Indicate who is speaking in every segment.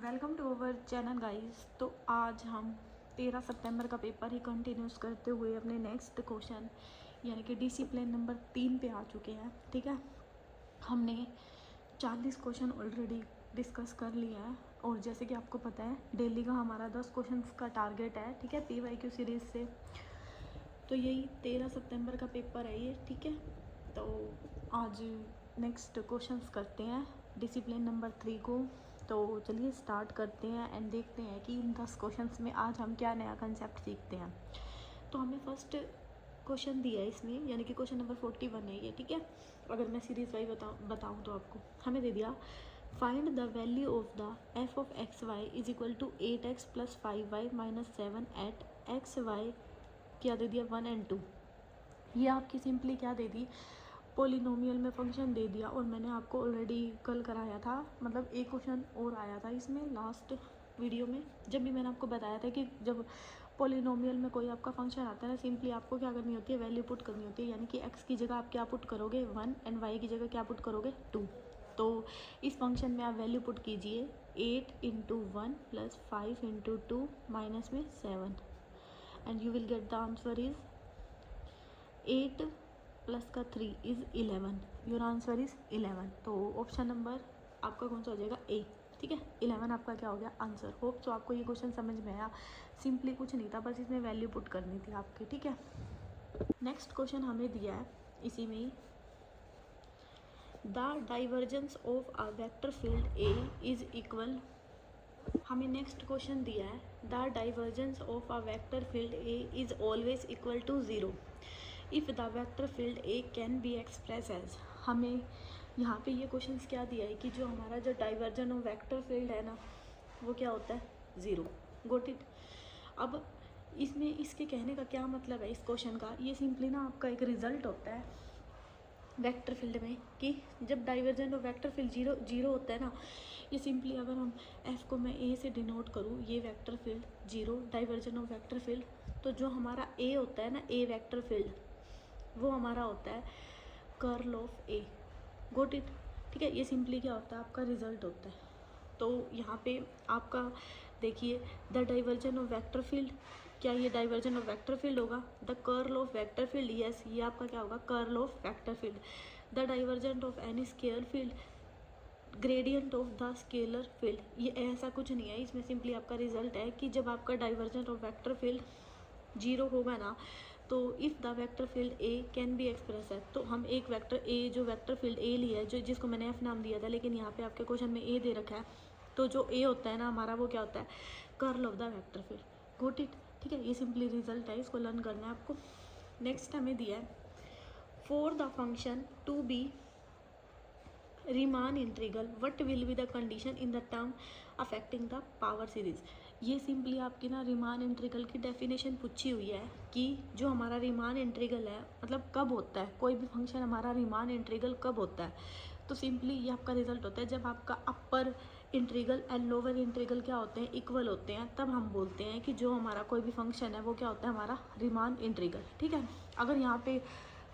Speaker 1: Welcome to our channel guys. तो आज हम 13 सितंबर का पेपर ही कंटिन्यूस करते हुए अपने नेक्स्ट क्वेश्चन यानी कि डिसिप्लिन नंबर 3 पे आ चुके हैं। ठीक है, हमने 40 क्वेश्चन ऑलरेडी डिस्कस कर लिया है और जैसे कि आपको पता है डेली का हमारा 10 क्वेश्चन का टारगेट है। ठीक है, PYQ सीरीज़ से। तो यही 13 सितंबर का पेपर है ये। ठीक है, तो आज नेक्स्ट क्वेश्चंस करते हैं डिसिप्लिन नंबर 3 को। तो चलिए स्टार्ट करते हैं एंड देखते हैं कि इन 10 क्वेश्चंस में आज हम क्या नया कंसेप्ट सीखते हैं। तो हमें फर्स्ट क्वेश्चन दिया है इसमें, यानी कि क्वेश्चन नंबर 41 है ये। ठीक है, अगर मैं सीरीज वाइज बताऊँ तो आपको हमें दे दिया find the value of the F of X Y is equal to 8x + 5y - 7 at X Y क्या दे दिया 1 और 2। ये आपकी सिंपली क्या दे दी, पोलिनोमियल में फंक्शन दे दिया। और मैंने आपको ऑलरेडी कल कराया था, मतलब एक क्वेश्चन और आया था इसमें लास्ट वीडियो में, जब भी मैंने आपको बताया था कि जब पोलिनोमियल में कोई आपका फंक्शन आता है ना, सिंपली आपको क्या करनी होती है, वैल्यू पुट करनी होती है। यानी कि x की जगह आप क्या पुट करोगे 1 एंड y की जगह क्या पुट करोगे 2। तो इस फंक्शन में आप वैल्यू पुट कीजिए 8 × 1 + 5 × 2 माइनस में 7 and you will get the answer is 8 plus का 3 इज़ 11। Your answer is 11। तो ऑप्शन नंबर आपका कौन सा हो जाएगा ए। ठीक है, 11 आपका क्या हो गया आंसर। होप तो आपको ये क्वेश्चन समझ में आया। सिंपली कुछ नहीं था, बस इसमें वैल्यू पुट करनी थी आपकी। ठीक है, नेक्स्ट क्वेश्चन हमें दिया है इसी में ही, the divergence of a vector field A is equal. हमें नेक्स्ट क्वेश्चन दिया है the divergence of a vector field A is always equal to 0 if the vector field A can be express as. हमें यहाँ पे ये questions क्या दिया है कि जो हमारा जो डाइवर्जन ऑफ वेक्टर फील्ड है ना, वो क्या होता है 0। Got it. अब इसमें इसके कहने का क्या मतलब है इस क्वेश्चन का, ये सिंपली ना आपका एक रिजल्ट होता है वेक्टर फील्ड में कि जब divergent of vector field zero होता है ना, ये सिंपली अगर हम एफ को मैं ए से डिनोट करूँ, ये vector field 0 divergent of vector field, तो जो हमारा ए होता है ना, ए वेक्टर फील्ड, वो हमारा होता है curl of A. Got it. ठीक है, ये सिंपली क्या होता है आपका रिजल्ट होता है। तो यहाँ पे आपका देखिए the diversion of vector field, क्या ये डाइवर्जन ऑफ वेक्टर फील्ड होगा। The curl of vector field, yes ये आपका क्या होगा curl of vector field. The divergent of any scalar field, gradient of the scalar field. ये ऐसा कुछ नहीं है, इसमें सिंपली आपका रिजल्ट है कि जब आपका डाइवर्जेंट ऑफ वेक्टर फील्ड 0 होगा ना, तो if the vector field A can be express है, तो हम एक वेक्टर ए, जो वेक्टर फील्ड ए लिया है, जो जिसको मैंने एफ नाम दिया था, लेकिन यहाँ पे आपके क्वेश्चन में ए दे रखा है, तो जो ए होता है ना हमारा, वो क्या होता है curl of the vector field. Got it. ठीक है, ये सिंपली रिजल्ट है, इसको लर्न करना है आपको। नेक्स्ट हमें दिया है for the function to be Riemann integral what will be the condition in the term affecting the power series. ये सिंपली आपकी ना रीमान इंटीग्रल की डेफिनेशन पूछी हुई है कि जो हमारा रीमान इंटीग्रल है, मतलब कब होता है कोई भी फंक्शन हमारा रीमान इंटीग्रल कब होता है। तो सिंपली ये आपका रिजल्ट होता है जब आपका upper integral and lower integral क्या होते हैं इक्वल होते हैं, तब हम बोलते हैं कि जो हमारा कोई भी फंक्शन है वो क्या होता है हमारा रीमान इंटीग्रल। ठीक है, अगर यहाँ पे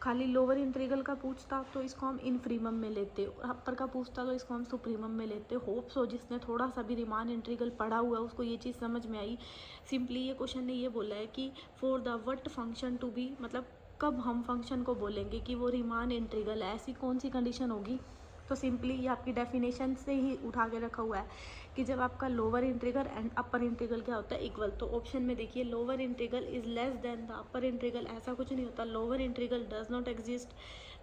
Speaker 1: खाली लोअर इंटीग्रल का पूछता तो इसको हम इनफ्रीमम में लेते, अपर का पूछता तो इसको हम सुप्रीमम में लेते। होप सो जिसने थोड़ा सा भी रीमान इंटीग्रल पढ़ा हुआ है उसको ये चीज़ समझ में आई। सिंपली ये क्वेश्चन ने ये बोला है कि for the what function to be, मतलब कब हम फंक्शन को बोलेंगे कि वो रीमान इंटीग्रल है, ऐसी कौन सी कंडीशन होगी। तो सिंपली ये आपकी डेफिनेशन से ही उठा के रखा हुआ है कि जब आपका lower integral and upper integral क्या होता है इक्वल। तो ऑप्शन में देखिए lower integral is less than the upper integral, ऐसा कुछ नहीं होता। Lower integral does not exist,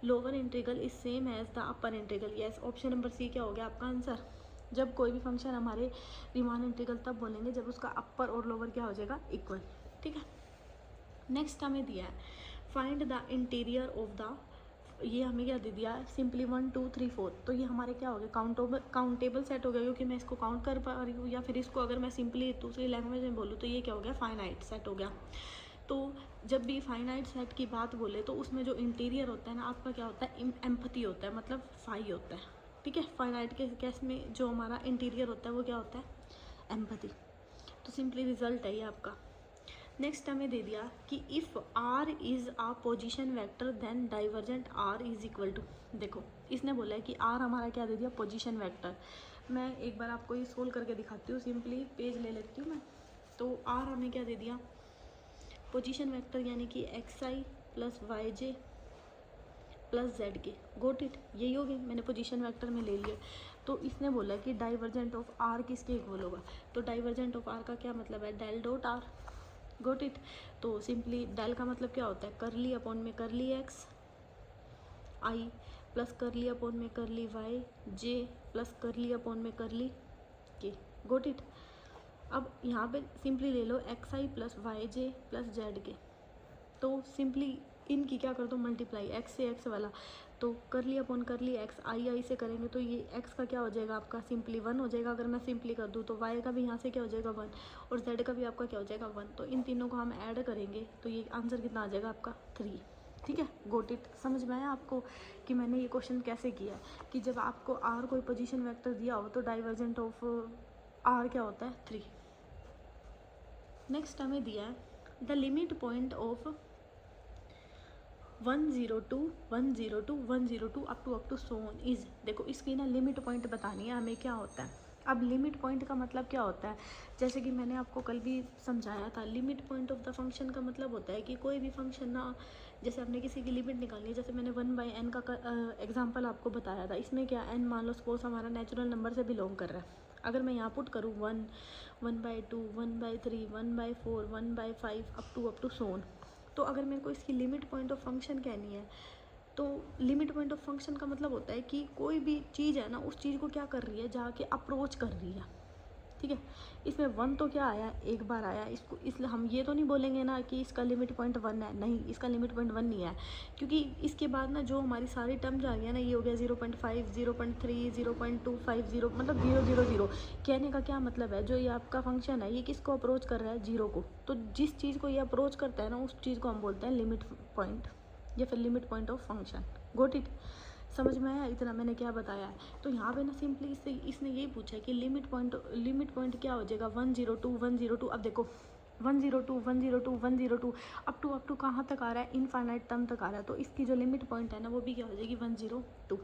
Speaker 1: lower integral is same as the upper integral. Yes, option number C क्या हो गया आपका आंसर। जब कोई भी फंक्शन हमारे रीमान इंटीग्रल तब बोलेंगे जब उसका अपर और लोअर क्या हो जाएगा इक्वल। ठीक है, नेक्स्ट हमें दिया है find the interior of the, ये हमें क्या दे दिया सिंपली 1 2 3 4। तो ये हमारे क्या हो गया काउंटेबल सेट हो गया, क्योंकि मैं इसको काउंट कर पा रही हूँ। या फिर इसको अगर मैं सिंपली दूसरी लैंग्वेज में बोलूँ तो ये क्या हो गया फाइनाइट सेट हो गया। तो जब भी फाइनाइट सेट की बात बोले तो उसमें जो इंटीरियर होता है ना आपका क्या होता है एम्पथी होता है, मतलब फाई होता है। ठीक है, फाइनाइट के केस में जो हमारा इंटीरियर होता है वो क्या होता है एम्पथी। तो सिंपली रिजल्ट है ये आपका। नेक्स्ट हमें दे दिया कि if R is a position vector then divergent R is equal to. देखो इसने बोला है कि आर हमारा क्या दे दिया पोजीशन वेक्टर, मैं एक बार आपको ये सोल्व करके दिखाती हूँ। सिंपली पेज ले लेती हूँ मैं। तो आर हमें क्या दे दिया, पोजीशन वेक्टर यानी कि x I plus Y J plus Z के, गोट इट, यही हो गई, मैंने पोजीशन वेक्टर में ले लिया। तो इसने बोला कि डाइवर्जेंट ऑफ आर किसके इक्वल होगा, तो डाइवर्जेंट ऑफ आर का क्या मतलब है, del dot R, got it. तो सिंपली डेल का मतलब क्या होता है, करली अपॉन में curly X I plus curly upon में curly Y J plus curly upon में करली के, गोट इट। अब यहाँ पे सिंपली ले लो x I plus Y J plus Z के, तो सिंपली इनकी क्या कर दो मल्टीप्लाई, एक्स से एक्स वाला, तो करली अपॉन करली एक्स आई आई से करेंगे तो ये एक्स का क्या हो जाएगा आपका सिंपली 1 हो जाएगा। अगर मैं सिंपली कर दूँ तो वाई का भी यहाँ से क्या हो जाएगा 1 और जेड का भी आपका क्या हो जाएगा 1। तो इन तीनों को हम ऐड करेंगे तो ये आंसर कितना आ जाएगा आपका 3। ठीक है, गोट इट। समझ में आया आपको कि मैंने ये क्वेश्चन कैसे किया है, कि जब आपको आर कोई पोजीशन वेक्टर दिया हो तो डाइवर्जेंट ऑफ आर क्या होता है 3। नेक्स्ट हमें दिया है the limit point of 102 102 102 up to so on is, देखो इसकी ना लिमिट पॉइंट बतानी है हमें क्या होता है। अब लिमिट पॉइंट का मतलब क्या होता है, जैसे कि मैंने आपको कल भी समझाया था, limit point of the function का मतलब होता है कि कोई भी फंक्शन ना, जैसे आपने किसी की लिमिट निकालनी है, जैसे मैंने 1/n का एग्जांपल आपको बताया था, इसमें क्या n मान लो सपोज हमारा नेचुरल नंबर से बिलोंग कर रहा है। अगर मैं यहाँ पुट करूँ 1, 1/2, 1/3, 1/4, 1/5 अप टू सो ऑन, तो अगर मेरे को इसकी लिमिट पॉइंट ऑफ फंक्शन कहनी है, तो लिमिट पॉइंट ऑफ फंक्शन का मतलब होता है कि कोई भी चीज़ है ना उस चीज़ को क्या कर रही है, जाके अप्रोच कर रही है। ठीक है, इसमें 1 तो क्या आया, एक बार आया, इसको इसलिए हम ये तो नहीं बोलेंगे ना कि इसका लिमिट पॉइंट 1 है, नहीं, इसका लिमिट पॉइंट 1 नहीं है, क्योंकि इसके बाद ना जो हमारी सारी टर्म्स आ रही है ना, ये हो गया 0.5, 0.3, 0.250, मतलब 000। कहने का क्या मतलब है, जो ये आपका फंक्शन है ये किसको अप्रोच कर रहा है, 0 को। तो जिस चीज़ को ये अप्रोच करता है ना उस चीज़ को हम बोलते हैं लिमिट पॉइंट या फिर limit point of function, got it. समझ में आया इतना मैंने क्या बताया है। तो यहाँ पे ना सिंपली इसने यही पूछा है कि लिमिट पॉइंट क्या हो जाएगा 102 102। अब देखो 102 102 102 अप टू कहाँ तक आ रहा है, इनफाइनाइट टर्म तक आ रहा है, तो इसकी जो लिमिट पॉइंट है ना वो भी क्या हो जाएगी 102।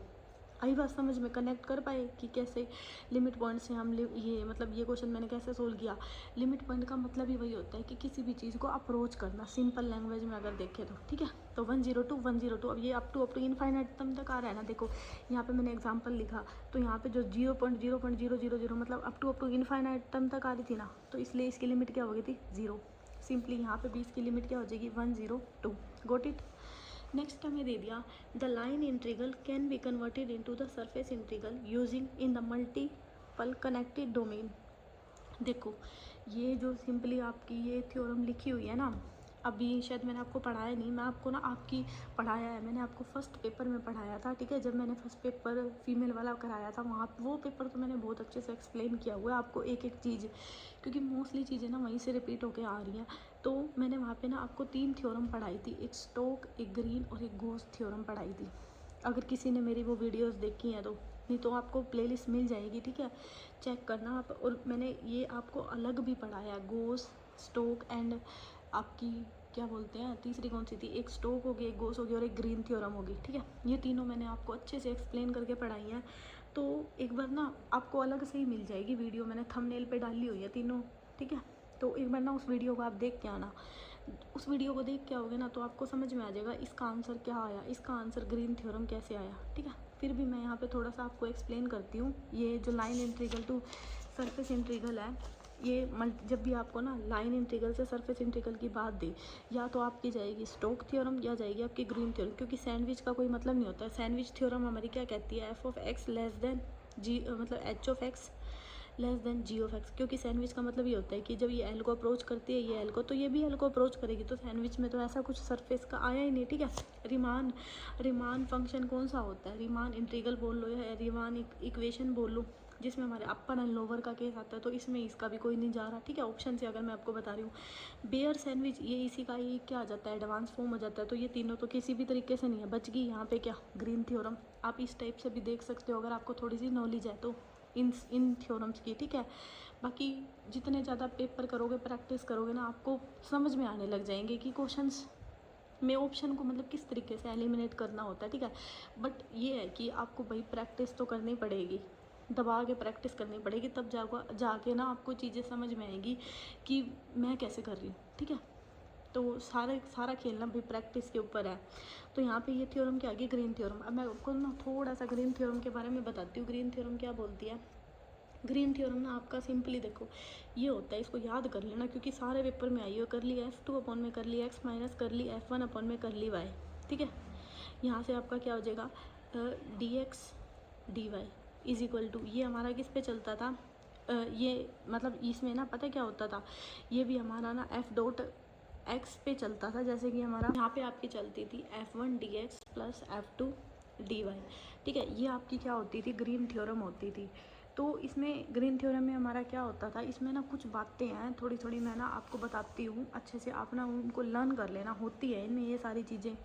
Speaker 1: आई बात समझ में, कनेक्ट कर पाए कि कैसे लिमिट पॉइंट से हम ये मतलब ये क्वेश्चन मैंने कैसे सोल्व किया। लिमिट पॉइंट का मतलब ही वही होता है कि किसी भी चीज़ को अप्रोच करना, सिंपल लैंग्वेज में अगर देखें तो। ठीक है, तो 102 102, अब ये अप टू इनफाइनाइट टर्म तक आ रहा है ना। देखो यहाँ पे मैंने एग्जांपल लिखा, तो यहाँ पे जो 0.0.000 मतलब अप टू इनफाइनाइट टर्म तक आ रही थी ना, तो इसलिए इसकी लिमिट क्या हो गई थी 0। सिंपली यहाँ पे भी इसकी लिमिट क्या हो जाएगी 102, गोट इट। नेक्स्ट हमें दे दिया the line integral can be converted into the surface integral using in the multiple connected domain. देखो ये जो सिंपली आपकी ये थ्योरम लिखी हुई है ना, अभी शायद मैंने आपको पढ़ाया नहीं, मैं आपको ना आपकी पढ़ाया है, मैंने आपको फर्स्ट पेपर में पढ़ाया था। ठीक है, जब मैंने फर्स्ट पेपर फीमेल वाला कराया था वहाँ वो पेपर तो मैंने बहुत अच्छे से एक्सप्लेन किया हुआ है आपको एक एक चीज़, क्योंकि मोस्टली चीज़ें ना वहीं से रिपीट होके आ रही हैं। तो मैंने वहाँ पे ना आपको 3 थ्योरम पढ़ाई थी, एक स्टोक, एक ग्रीन और एक गोस थ्योरम पढ़ाई थी। अगर किसी ने मेरी वो वीडियोस देखी हैं तो, नहीं तो आपको प्लेलिस्ट मिल जाएगी। ठीक है, चेक करना आप। और मैंने ये आपको अलग भी पढ़ाया है, गोस, स्टोक एंड आपकी क्या बोलते हैं तीसरी कौन सी थी, एक स्टोक होगी, एक गोस होगी और एक ग्रीन थ्योरम होगी। ठीक है, ये तीनों मैंने आपको अच्छे से एक्सप्लेन करके पढ़ाई हैं। तो एक बार ना आपको अलग से ही मिल जाएगी वीडियो, मैंने थंबनेल पे डाली हुई है तीनों। ठीक है, तो एक बार ना उस वीडियो को आप देख के आना। उस वीडियो को देख के आओगे ना तो आपको समझ में आ जाएगा इसका आंसर क्या आया, इसका आंसर ग्रीन थ्योरम कैसे आया। ठीक है, फिर भी मैं यहाँ पे थोड़ा सा आपको एक्सप्लेन करती हूँ। ये जो line integral to surface integral है, ये जब भी आपको ना लाइन इंटीग्रल से सरफेस इंटीग्रल की बात दे, या तो आपकी जाएगी स्टोक थ्योरम या जाएगी आपकी ग्रीन थ्योरम, क्योंकि सैंडविच का कोई मतलब नहीं होता है। सैंडविच थ्योरम हमारी क्या कहती है, F of X less than G, मतलब H of X less than G of X, क्योंकि सैंडविच का मतलब ये होता है कि जब ये एल को अप्रोच करती है ये एल को, तो ये भी एल को अप्रोच करेगी। तो सैंडविच में तो ऐसा कुछ सरफेस का आया ही नहीं। ठीक है, रीमान फंक्शन कौन सा होता है, रीमान इंटीग्रल बोल लो या रीमान इक्वेशन बोल लो, जिसमें हमारे अपर एंड लोअर का केस आता है, तो इसमें इसका भी कोई नहीं जा रहा। ठीक है, ऑप्शन से अगर मैं आपको बता रही हूँ बेयर सैंडविच, ये इसी का ये क्या आ जाता है, एडवांस फॉर्म हो जाता है। तो ये तीनों तो किसी भी तरीके से नहीं है, बच गई यहाँ पे क्या, ग्रीन थ्योरम। आप इस टाइप से भी देख सकते हो अगर आपको थोड़ी सी नॉलेज है तो इन थ्योरम्स की। ठीक है, बाकी जितने ज़्यादा पेपर करोगे, प्रैक्टिस करोगे ना, आपको समझ में आने लग जाएंगे कि क्वेश्चंस में ऑप्शन को मतलब किस तरीके से एलिमिनेट करना होता है। ठीक है, बट ये है कि आपको भाई प्रैक्टिस तो करनी पड़ेगी, दबा के प्रैक्टिस करनी पड़ेगी, तब जाके ना आपको चीज़ें समझ में आएगी कि मैं कैसे कर रही हूँ, ठीक है। तो सारा खेलना भी प्रैक्टिस के ऊपर है। तो यहाँ पे ये थ्योरम क्या आ गई, ग्रीन थ्योरम। अब मैं आपको ना थोड़ा सा ग्रीन थ्योरम के बारे में बताती हूँ। ग्रीन थ्योरम क्या बोलती है? ग्रीन थ्योरम ना आपका सिंपली देखो ये होता है, इसको याद कर लेना क्योंकि सारे पेपर में आई हो। कर ली F2 अपॉन में कर ली x माइनस कर ली F1 अपॉन में कर ली y, ठीक है। यहाँ से आपका क्या हो जाएगा, dx dy is equal to, ये हमारा किस पे चलता था, ये मतलब इसमें ना पता क्या होता था, ये भी हमारा ना f डॉट x पे चलता था, जैसे कि हमारा यहाँ पे आपकी चलती थी F1 dx plus F2 dy, ठीक है। ये आपकी क्या होती थी, ग्रीन थ्योरम होती थी। तो इसमें ग्रीन थ्योरम में हमारा क्या होता था, इसमें ना कुछ बातें हैं थोड़ी थोड़ी, मैं ना आपको बताती हूँ अच्छे से, आप ना उनको लर्न कर लेना, होती है इनमें ये सारी चीज़ें,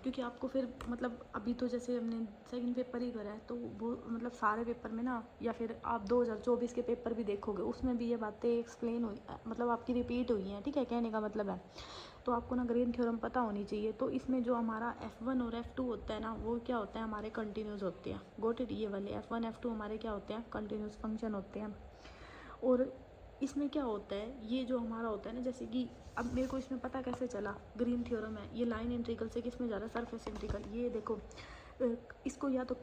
Speaker 1: क्योंकि आपको फिर मतलब अभी तो जैसे हमने सेकंड पेपर ही करा है तो वो मतलब सारे पेपर में ना, या फिर आप 2024 के पेपर भी देखोगे उसमें भी ये बातें एक्सप्लेन हुई, मतलब आपकी रिपीट हुई हैं, ठीक है, कहने का मतलब है। तो आपको ना ग्रीन थ्योरम पता होनी चाहिए। तो इसमें जो हमारा F1 और F2 होता है ना, वो क्या होता है, हमारे कंटिन्यूस होते हैं। गोट इट, ये वाले F1 F2 हमारे क्या होते हैं, कंटिन्यूस फंक्शन होते हैं। और इसमें क्या होता है, ये जो हमारा होता है ना, जैसे कि अब मेरे को इसमें पता कैसे चला, ग्रीन थ्योरम है, ये लाइन इंटीग्रल से किस में जा रहा है, सरफेस इंटीग्रल। ये देखो इसको या तो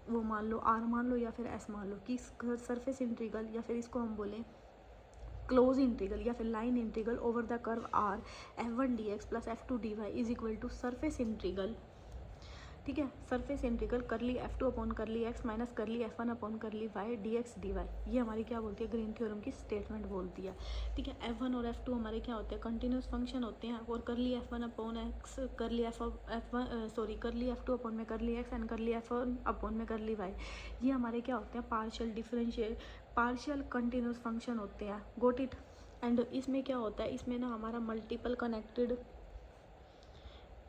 Speaker 1: वो मान लो R मान लो या फिर S मान लो कि सरफेस इंटीग्रल, या फिर इसको हम बोलें क्लोज इंटीग्रल या फिर line integral over the curve R F1 dx plus F2 dy is equal to surface integral, ठीक है, सरफेस इंटीग्रल कर ली F2 अपॉन कर ली x माइनस कर ली F1 अपॉन कर ली y dx dy। ये हमारी क्या बोलती है, ग्रीन थ्योरम की स्टेटमेंट बोलती है, ठीक है। F1 और F2 हमारे क्या होते हैं, कंटिन्यूस फंक्शन होते हैं। और कर ली F1 अपॉन x, कर ली कर ली F2 अपॉन में कर ली x एंड कर ली F1 अपॉन में कर ली y। ये हमारे क्या होते हैं, पार्शियल कंटिन्यूस फंक्शन होते हैं। Got it. एंड इसमें क्या होता है, इसमें ना हमारा मल्टीपल कनेक्टेड,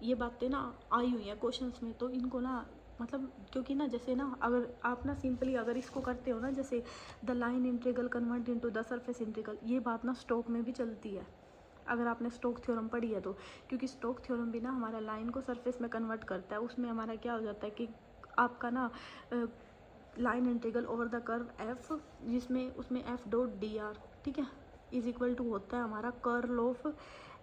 Speaker 1: ये बातें ना आई हुई हैं क्वेश्चंस में, तो इनको ना मतलब क्योंकि ना जैसे ना अगर आप ना सिंपली अगर इसको करते हो ना, जैसे the line integral convert into the surface integral, ये बात ना स्टोक में भी चलती है अगर आपने स्टोक थ्योरम पढ़ी है तो। क्योंकि स्टोक थ्योरम भी ना हमारा लाइन को सरफेस में कन्वर्ट करता है। उसमें हमारा क्या हो जाता है कि आपका ना line integral over the curve F, जिसमें उसमें एफ डॉट डी आर, ठीक है, इज इक्वल टू होता है हमारा curl of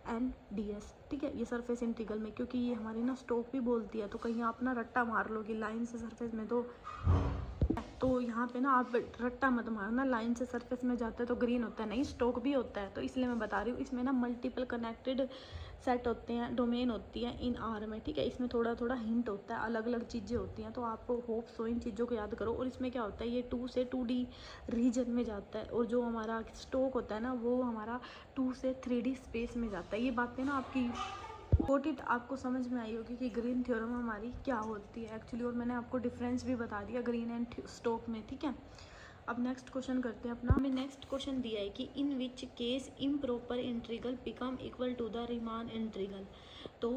Speaker 1: N D S, ठीक है। ये सरफेस इंटीग्रल में, क्योंकि ये हमारी ना स्टोक भी बोलती है, तो कहीं आप ना रट्टा मार लो कि लाइन से सरफेस में, तो यहाँ पे ना आप रट्टा मत मारना, लाइन से सरफेस में जाता है तो ग्रीन होता है, नहीं स्टोक भी होता है। तो इसलिए मैं बता रही हूँ, इसमें ना मल्टीपल कनेक्टेड सेट होते हैं, डोमेन होती है इन आर में, ठीक है। इसमें थोड़ा थोड़ा हिंट होता है, अलग अलग चीज़ें होती हैं, तो आपको होप सो इन चीज़ों को याद करो। और इसमें क्या होता है, ये 2 से 2D रीजन में जाता है, और जो हमारा स्टोक होता है ना, वो हमारा 2 से 3D स्पेस में जाता है। ये बातें ना आपकी इट आपको समझ में आई होगी कि ग्रीन थ्योरम हमारी क्या होती है एक्चुअली, और मैंने आपको डिफरेंस भी बता दिया ग्रीन एंड स्टोक में, ठीक है। अब नेक्स्ट क्वेश्चन करते हैं अपना। हमें नेक्स्ट क्वेश्चन दिया है कि in which case improper integral become equal to the Riemann integral. तो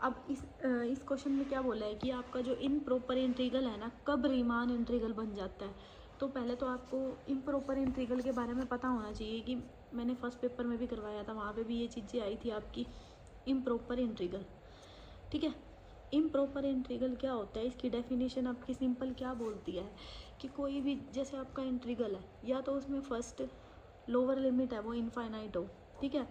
Speaker 1: अब इस क्वेश्चन में क्या बोला है कि आपका जो इम्प्रॉपर इंटीग्रल है ना, कब रीमान इंटीग्रल बन जाता है। तो पहले तो आपको इम्प्रॉपर इंटीग्रल के बारे में पता होना चाहिए कि मैंने फर्स्ट पेपर में भी करवाया था, वहाँ पे भी ये चीज़ें आई थी आपकी, इम्प्रॉपर इंटीग्रल, ठीक है। इम्प्रॉपर इंटीग्रल क्या होता है, इसकी डेफिनेशन आपकी सिंपल क्या बोलती है कि कोई भी जैसे आपका इंटीग्रल है, या तो उसमें फर्स्ट लोअर लिमिट है वो इनफाइनाइट हो, ठीक है,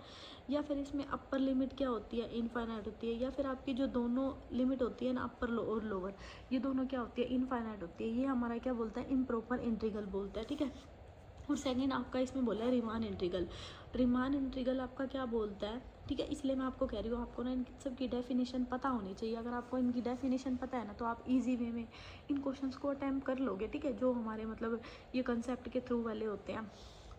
Speaker 1: या फिर इसमें अपर लिमिट क्या होती है, इनफाइनाइट होती है, या फिर आपकी जो दोनों लिमिट होती है ना, अपर और लोअर, ये दोनों क्या होती है, इनफाइनाइट होती है। ये हमारा क्या बोलता है, इम्प्रॉपर इंटीग्रल बोलता है, ठीक है। और सेकंड आपका इसमें बोला है रीमान इंटीग्रल। रीमान इंटीग्रल आपका क्या बोलता है, ठीक है, इसलिए मैं आपको कह रही हूँ, आपको ना इन सब की डेफिनेशन पता होनी चाहिए। अगर आपको इनकी डेफिनेशन पता है ना, तो आप इजी वे में इन क्वेश्चंस को अटैम्प्ट कर लोगे, ठीक है, जो हमारे मतलब ये कंसेप्ट के थ्रू वाले होते हैं।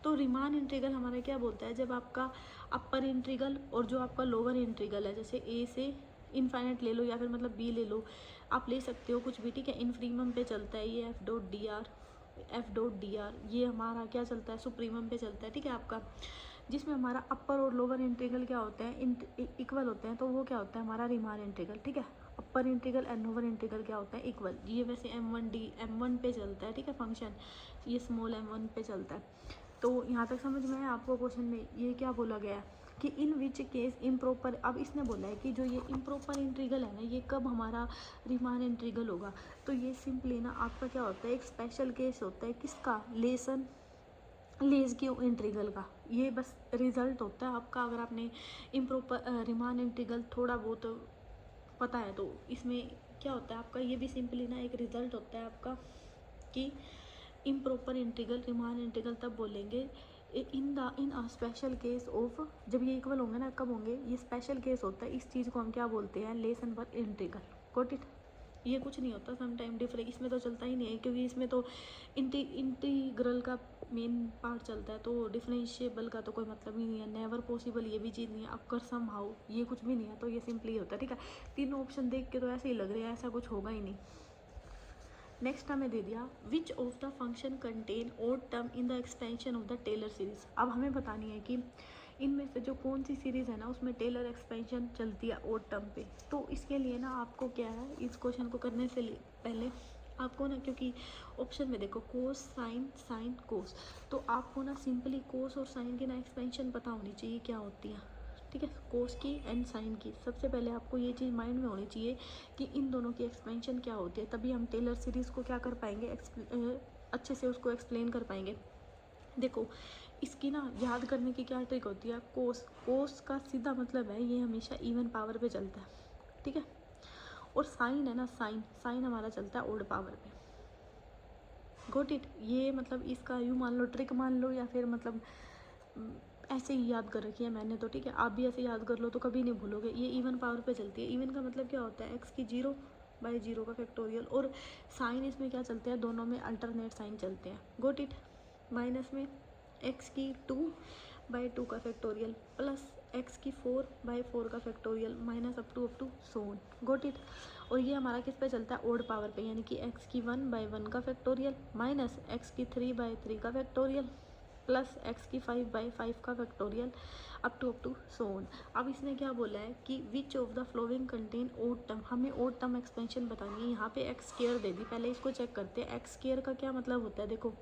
Speaker 1: तो रीमान इंटीग्रल हमारा क्या बोलता है, जब आपका अपर इंटीग्रल और जो आपका लोअर इंटीग्रल है, जैसे ए से इनफाइनाइट ले लो या फिर मतलब बी ले लो, आप ले सकते हो कुछ भी, ठीक है, इनफ्रीमम पे चलता है ये एफ डॉट डी आर, ये हमारा क्या चलता है, सुप्रीमम पे चलता है, ठीक है आपका। जिसमें हमारा अपर और लोअर इंटीग्रल क्या होते हैं, इक्वल होते हैं, तो वो क्या होता है हमारा रीमान इंटीग्रल, ठीक है। Upper integral and lower integral क्या होता है, इक्वल। ये वैसे M1 पे चलता है, ठीक है, फंक्शन ये स्मॉल m1 पे चलता है। तो यहाँ तक समझ में है आपको क्वेश्चन में ये क्या बोला गया है, कि इन विच केस इम्प्रॉपर, अब इसने बोला है कि जो ये इम्प्रॉपर इंट्रीगल है ना, ये कब हमारा रिमान इंट्रीगल होगा। तो ये सिंपली ना आपका क्या होता है, एक स्पेशल केस होता है किसका, लेस की इंट्रीगल का। ये बस रिजल्ट होता है आपका, अगर आपने इम्प्रॉपर रिमान इंट्रीगल थोड़ा बहुत पता है तो इसमें क्या होता है आपका, ये भी सिंपली ना एक रिजल्ट होता है आपका कि इम्प्रॉपर इंटीग्रल रिमान इंटीग्रल तब बोलेंगे इन अ स्पेशल केस ऑफ, जब ये इक्वल होंगे ना, कब होंगे, ये स्पेशल केस होता है, इस चीज़ को हम क्या बोलते हैं, less and work integral. Got it. ये कुछ नहीं होता सम टाइम डिफरेंट, इसमें तो चलता ही नहीं है, क्योंकि इसमें तो इंटीग्रल का मेन पार्ट चलता है, तो डिफरेंशिएबल का तो कोई मतलब ही नहीं है, नेवर पॉसिबल ये भी चीज़ नहीं है, अक्कर सम हाउ ये कुछ भी नहीं है, तो ये सिंपली होता है। ठीक है, तीनों ऑप्शन देख के तो ऐसे ही लग रहे हैं, ऐसा कुछ होगा ही नहीं। नेक्स्ट हमें दे दिया which of the function contain odd term in the expansion of the Taylor series. अब हमें बतानी है कि इनमें से जो कौन सी सीरीज़ है ना उसमें टेलर एक्सपेंशन चलती है ओड टर्म पे। तो इसके लिए ना आपको क्या है, इस क्वेश्चन को करने से पहले आपको ना, क्योंकि ऑप्शन में देखो कोस साइन साइन कोस, तो आपको ना सिंपली कोस और साइन की ना एक्सपेंशन पता होनी चाहिए क्या होती है। ठीक है, कोस की एंड साइन की, सबसे पहले आपको ये चीज़ माइंड में होनी चाहिए कि इन दोनों की एक्सपेंशन क्या होती है, तभी हम टेलर सीरीज़ को क्या कर पाएंगे, अच्छे से उसको एक्सप्लेन कर पाएंगे। देखो इसकी ना याद करने की क्या ट्रिक होती है, कोस का सीधा मतलब है ये हमेशा इवन पावर पे चलता है। ठीक है, और साइन है ना, साइन हमारा चलता है ओड पावर पे। Got it. ये मतलब इसका यूँ मान लो, ट्रिक मान लो, या फिर मतलब ऐसे ही याद कर रखी है मैंने तो। ठीक है, आप भी ऐसे याद कर लो तो कभी नहीं भूलोगे। ये इवन पावर पे चलती है। इवन का मतलब क्या होता है, एक्स की 0/0 का फैक्टोरियल, और साइन इसमें क्या चलते हैं, दोनों में अल्टरनेट साइन चलते हैं। Got it. माइनस में एक्स की 2/2 का फैक्टोरियल प्लस एक्स की 4/4 का factorial minus up to so on. Got it. और ये हमारा किस पे चलता है, ओड पावर पे, यानी कि एक्स की 1/1 का फैक्टोरियल माइनस एक्स की 3/3 का फैक्टोरियल प्लस एक्स की 5/5 का फैक्टोरियल अप टू सोन। अब इसने क्या बोला है कि which of the following contain odd term, हमें ओड टर्म एक्सपेंशन बतानी है। यहाँ पे एक्स स्क्वायर दे दी, पहले इसको चेक करते हैं एक्स स्क्वायर का क्या मतलब होता है। देखो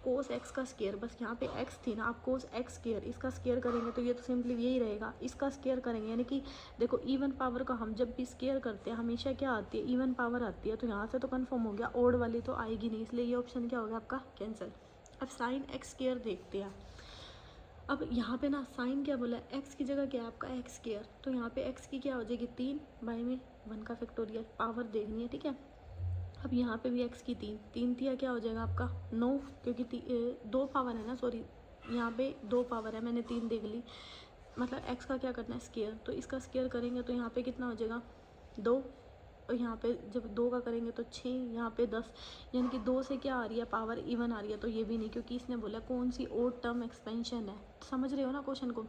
Speaker 1: कोस एक्स का स्क्वायर, बस यहाँ पे एक्स थी ना, आप कोस एक्स स्क्वायर, इसका स्क्वायर करेंगे तो ये तो सिंपली यही रहेगा, इसका स्क्वायर करेंगे, यानी कि देखो इवन पावर का हम जब भी स्क्वायर करते हैं हमेशा क्या आती है, इवन पावर आती है। तो यहाँ से तो कंफर्म हो गया, ओड वाली तो आएगी नहीं, इसलिए ये ऑप्शन क्या होगा आपका, कैंसिल। अब साइन एक्स स्क्वायर देखते हैं। अब यहाँ पे ना साइन क्या बोला है, एक्स की जगह क्या है आपका एक्स स्क्वायर, तो यहाँ पे एक्स की क्या हो जाएगी 3/1 का फैक्टोरियल, पावर देखनी है। ठीक है, अब यहाँ पे भी एक्स की 3 तिया क्या हो जाएगा आपका 9, क्योंकि 2 पावर है ना, सॉरी यहाँ पे 2 पावर है, मैंने 3 देख ली। मतलब एक्स का क्या करना है स्क्वायर, तो इसका स्क्वायर करेंगे तो यहाँ पे कितना हो जाएगा 2, और यहाँ पे जब 2 का करेंगे तो 6, यहाँ पे 10, यानी कि 2 से क्या आ रही है, पावर इवन आ रही है। तो ये भी नहीं, क्योंकि इसने बोला कौन सी ओड टर्म एक्सपेंशन है, समझ रहे हो ना क्वेश्चन को।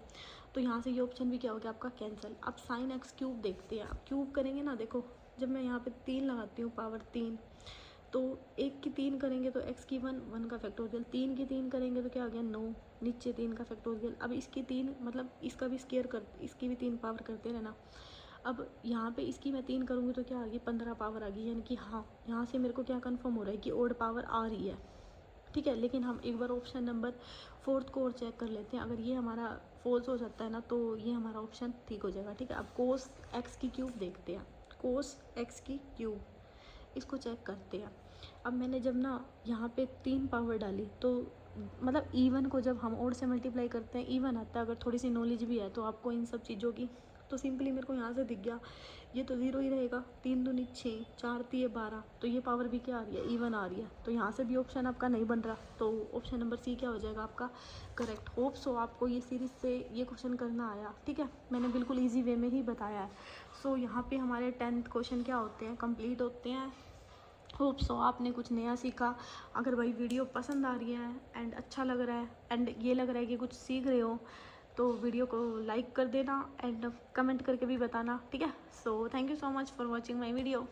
Speaker 1: तो यहाँ से ये ऑप्शन भी क्या हो गया आपका कैंसिल। अब साइन एक्स क्यूब देखते हैं। अब क्यूब करेंगे ना, देखो जब मैं यहाँ पे 3 लगाती हूँ पावर 3, तो 1 की 3 करेंगे तो एक्स की 1 का फैक्टोरियल, 3 की 3 करेंगे तो क्या आ गया 9, नीचे 3 का फैक्टोरियल। अब इसकी 3 मतलब इसका भी स्क्वायर कर, इसकी भी 3 पावर करते रहना। अब यहाँ पे इसकी मैं 3 करूँगी तो क्या आ गई 15 पावर आ गई, यानी कि हाँ यहाँ से मेरे को क्या कंफर्म हो रहा है कि ओड पावर आ रही है। ठीक है, लेकिन हम एक बार ऑप्शन नंबर 4 को और चेक कर लेते हैं। अगर ये हमारा फॉल्स हो सकता है ना, तो ये हमारा ऑप्शन ठीक हो जाएगा। ठीक है, अब कोस एक्स की क्यूब देखते हैं, कोस एक्स की क्यूब, इसको चेक करते हैं। अब मैंने जब ना यहाँ पे 3 पावर डाली, तो मतलब इवन को जब हम ओड से मल्टीप्लाई करते हैं इवन आता है। अगर थोड़ी सी नॉलेज भी है तो आपको इन सब चीज़ों की, तो सिंपली मेरे को यहाँ से दिख गया ये तो 0 ही रहेगा, 3 दूनी 6, 4 तिये 12, तो ये पावर भी क्या आ रही है, इवन आ रही है। तो यहाँ से भी ऑप्शन आपका नहीं बन रहा, तो ऑप्शन नंबर सी क्या हो जाएगा आपका करेक्ट। होप सो आपको ये सीरीज़ से ये क्वेश्चन करना आया। ठीक है, मैंने बिल्कुल ईजी वे में ही बताया है। सो यहाँ पे हमारे 10th क्वेश्चन क्या होते हैं, कंप्लीट होते हैं। होप सो आपने कुछ नया सीखा। अगर भाई वीडियो पसंद आ रही है एंड अच्छा लग रहा है एंड ये लग रहा है कि कुछ सीख रहे हो, तो वीडियो को लाइक कर देना एंड कमेंट करके भी बताना। ठीक है, so thank you so much for watching my video.